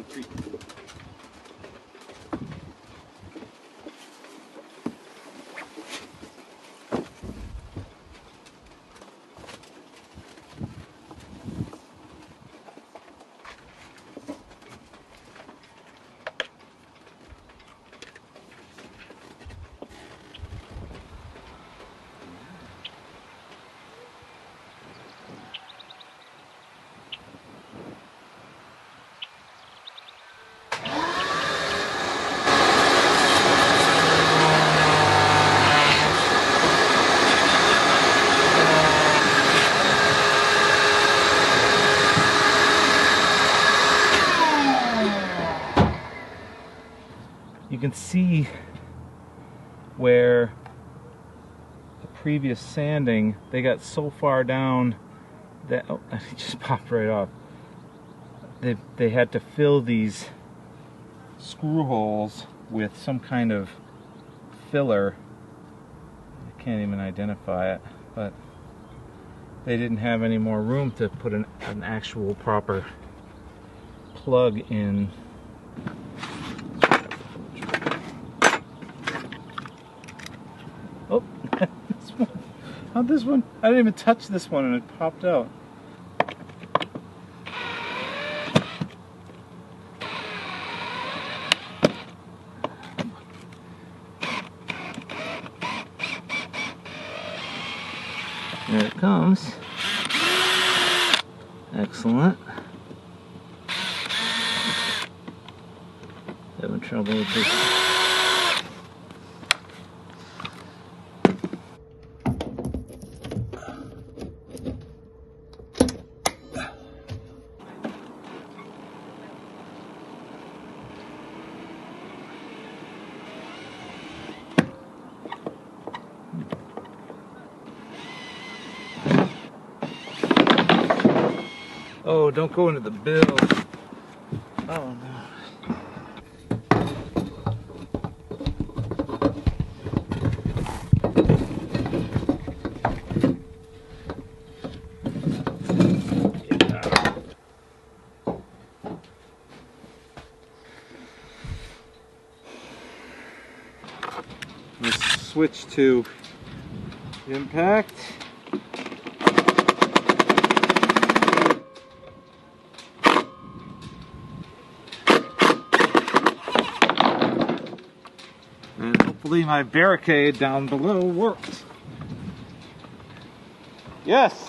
concrete. You can see where the previous sanding, they got so far down that, oh, it just popped right off. They had to fill these screw holes with some kind of filler. I can't even identify it, but they didn't have any more room to put an actual proper plug in. Oh, this one. How'd this one? I didn't even touch this one and it popped out. There it comes. Excellent. Having trouble with this. Oh, don't go into the bill. Oh no. Let's switch to impact. And hopefully my barricade down below works. Yes!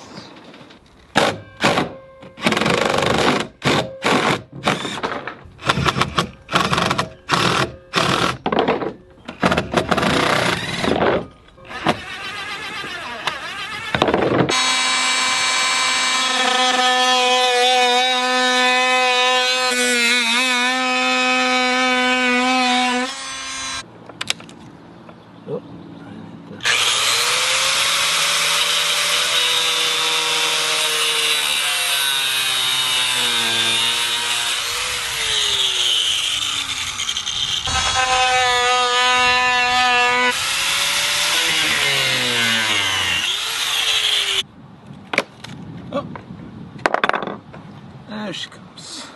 Oh, there she comes.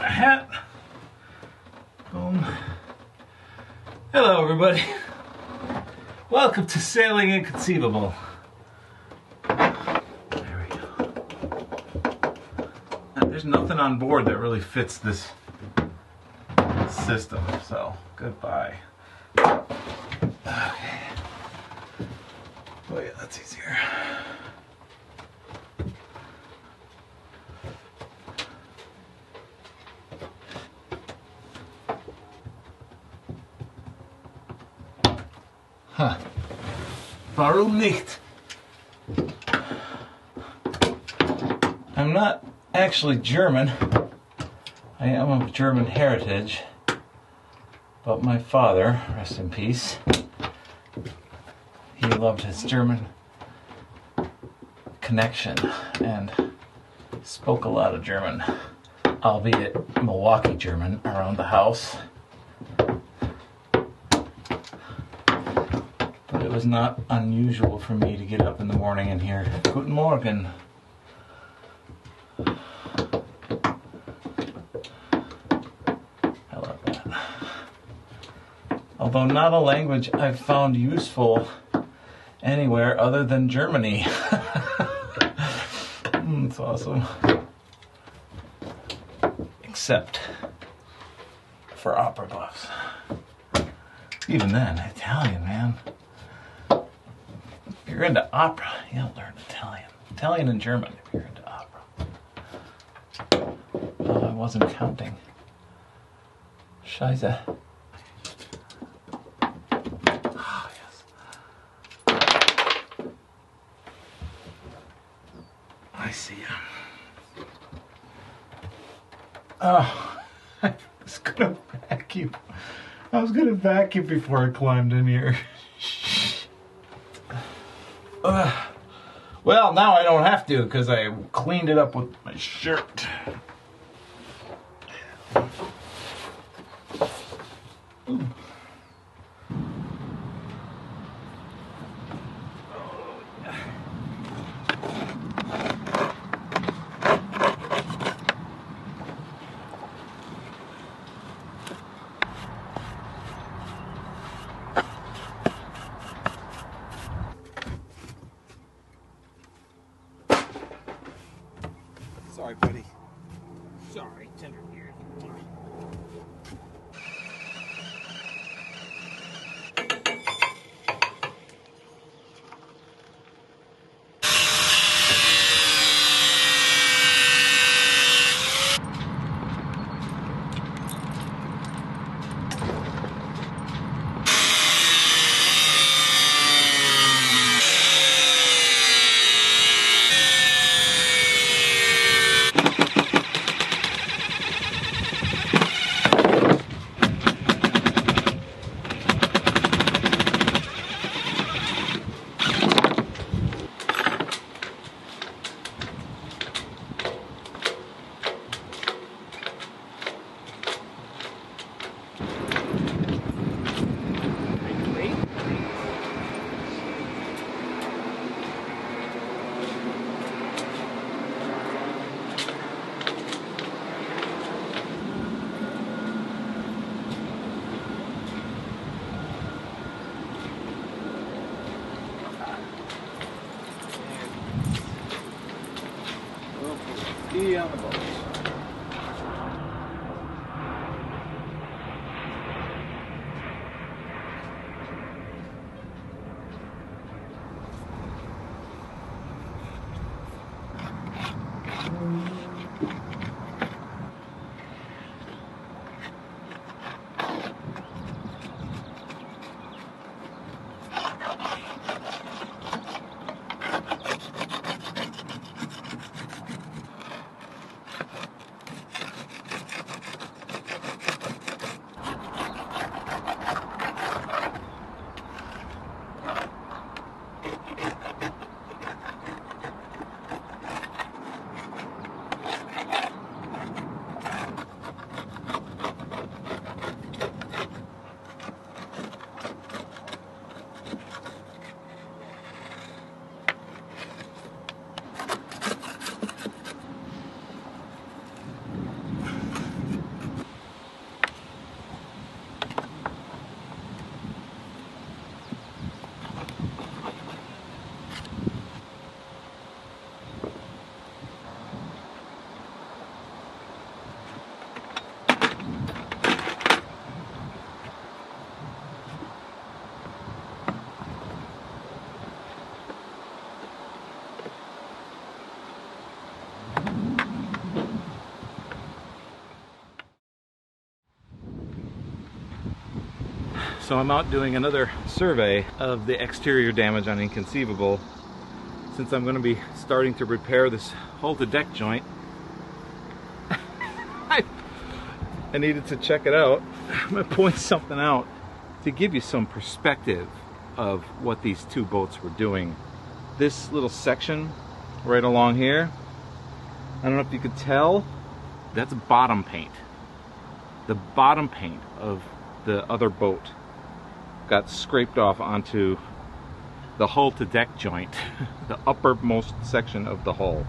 Hat. Boom. Hello everybody. Welcome to Sailing Inconceivable. There we go. There's nothing on board that really fits this system, so goodbye. Okay. Oh yeah, that's easier. Warum nicht? I'm not actually German. I am of German heritage, but my father, rest in peace, he loved his German connection and spoke a lot of German, albeit Milwaukee German, around the house. But it was not unusual for me to get up in the morning and hear Guten Morgen. Although not a language I've found useful anywhere other than Germany. It's awesome. Except for opera buffs. Even then, Italian, man. If you're into opera, you'll learn Italian. Italian and German if you're into opera. Oh, I wasn't counting. Scheiße. I see you. Oh, I was gonna vacuum. I was gonna vacuum before I climbed in here. Well, now I don't have to because I cleaned it up with my shirt. Ooh. Sorry, buddy. Sorry, tender ears. Ski on the boat. So I'm out doing another survey of the exterior damage on Inconceivable. Since I'm going to be starting to repair this hull to deck joint, I needed to check it out. I'm going to point something out to give you some perspective of what these two boats were doing. This little section right along here, I don't know if you could tell, that's bottom paint. The bottom paint of the other boat got scraped off onto the hull to deck joint, the uppermost section of the hull.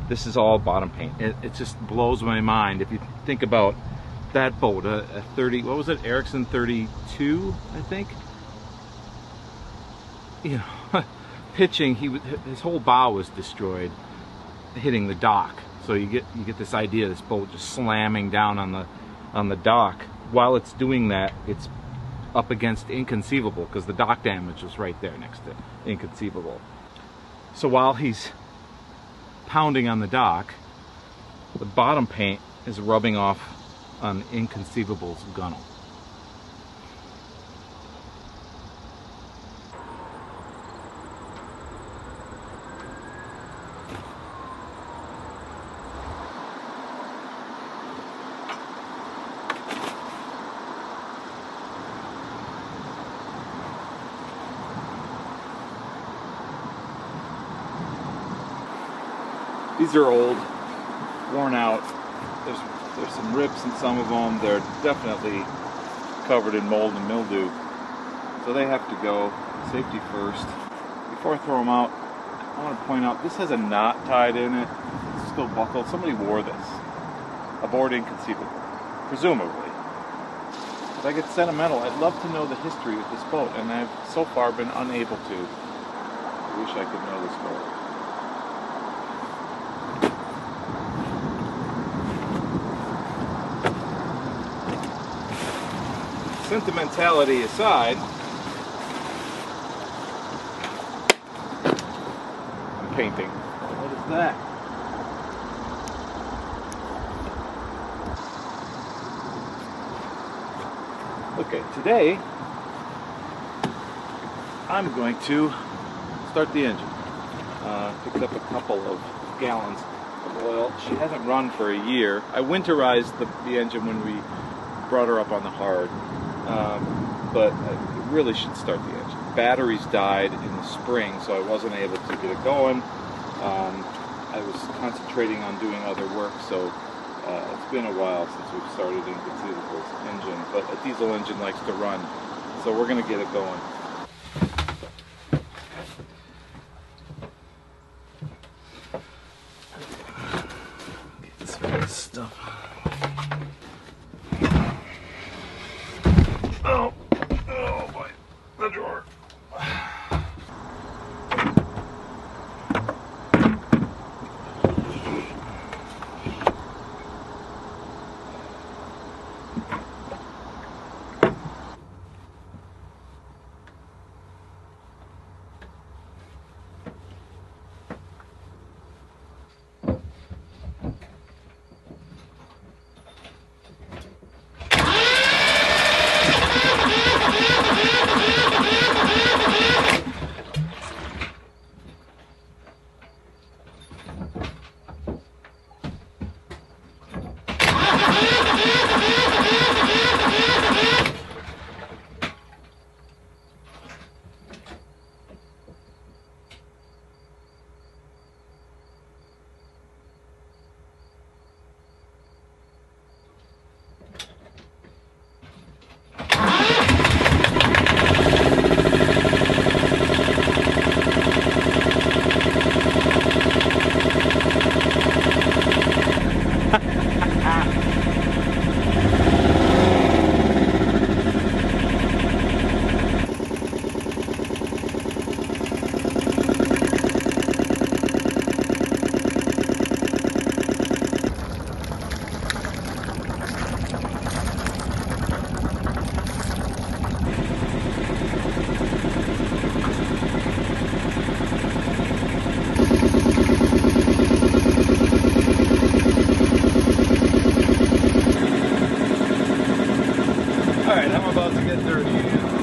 This is all bottom paint. It just blows my mind. If you think about that boat, a 30, what was it, Erickson 32, I think? You know, pitching, his whole bow was destroyed, hitting the dock. So you get this idea of this boat just slamming down on the dock. While it's doing that, it's up against Inconceivable, because the dock damage was right there next to Inconceivable. So while he's pounding on the dock, the bottom paint is rubbing off on Inconceivable's gunnel. These are old, worn out. There's some rips in some of them. They're definitely covered in mold and mildew. So they have to go. Safety first. Before I throw them out, I want to point out this has a knot tied in it. It's still buckled. Somebody wore this aboard Inconceivable, presumably. If I get sentimental, I'd love to know the history of this boat, and I've so far been unable to. I wish I could know the story. Sentimentality aside, I'm painting. What is that? Okay, today I'm going to start the engine. Picked up a couple of gallons of oil. She hasn't run for a year. I winterized the engine when we brought her up on the hard. But I really should start the engine. Batteries died in the spring, so I wasn't able to get it going. I was concentrating on doing other work, so it's been a while since we've started Inconceivable's engine, but a diesel engine likes to run, so we're going to get it going. Get some of this stuff. Oh boy, the drawer. Alright, I'm about to get dirty.